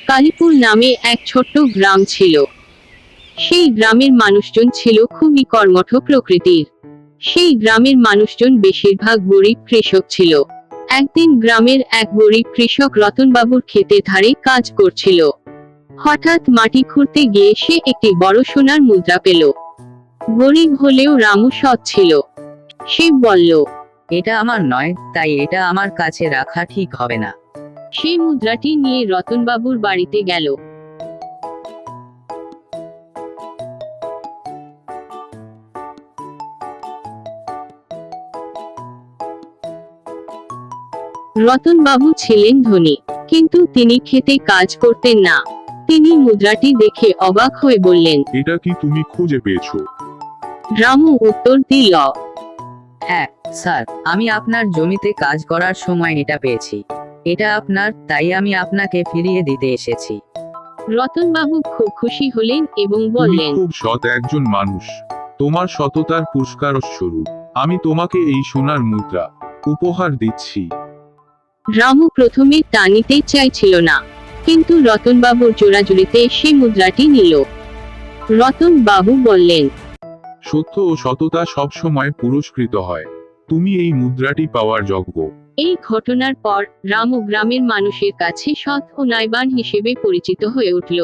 কালীপুর নামে এক ছোট্ট গ্রাম ছিল। সেই গ্রামের মানুষজন ছিল খুবই কর্মঠ প্রকৃতির। সেই গ্রামের মানুষজন বেশিরভাগ গরিব কৃষক ছিল। একদিন গ্রামের এক গরিব কৃষক রতনবাবুর ক্ষেতের ধারে কাজ করছিল। হঠাৎ মাটি খুঁড়তে গিয়ে সে একটি বড় সোনার মুদ্রা পেল। গরিব হলেও রামু সৎ ছিল। সে বলল, এটা আমার নয়, তাই এটা আমার কাছে রাখা ঠিক হবে না। সেই মুদ্রাটি নিয়ে রতনবাবুর বাড়িতে গেল। রতনবাবু ছিলেন ধনী, কিন্তু তিনি খেতে কাজ করতেন না। তিনি মুদ্রাটি দেখে অবাক হয়ে বললেন, এটা কি তুমি খুঁজে পেয়েছো? রামু উত্তর দিল, হ্যাঁ স্যার, আমি আপনার জমিতে কাজ করার সময় এটা পেয়েছি। এটা আপনার, তাই আমি আপনাকে ফিরিয়ে দিতে এসেছি। রতনবাবু খুব খুশি হলেন এবং তুমি বললেন, খুব সৎ একজন মানুষ। তোমার সততার পুরস্কার স্বরূপ আমি তোমাকে এই সোনার মুদ্রা উপহার দিচ্ছি। রামু প্রথমে তা নিতে চাইছিল না, কিন্তু রতনবাবুর জোরাজুরিতে সে মুদ্রাটি নিল। রতনবাবু বললেন, সত্য ও সততা সবসময় পুরস্কৃত হয়। তুমি এই মুদ্রাটি পাওয়ার যোগ্য। এই ঘটনার পর রামু গ্রামের মানুষের কাছে সৎ ও ন্যায়বান হিসেবে পরিচিত হয়ে উঠল।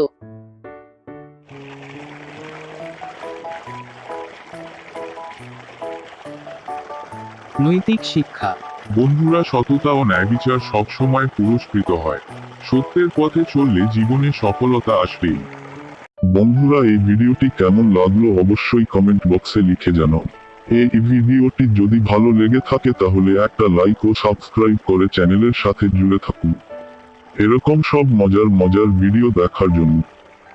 নৈতিক শিক্ষা। বন্ধুরা, সততা ও ন্যায়বিচার সবসময় পুরস্কৃত হয়। সত্যের পথে চললে জীবনে সফলতা আসবেই। বন্ধুরা, এই ভিডিওটি কেমন লাগলো অবশ্যই কমেন্ট বক্সে লিখে জানাও। এই ভিডিওটি যদি ভালো লেগে থাকে তাহলে একটা লাইক ও সাবস্ক্রাইব করে চ্যানেলের সাথে জুড়ে থাকুন এরকম সব মজার ভিডিও দেখার জন্য।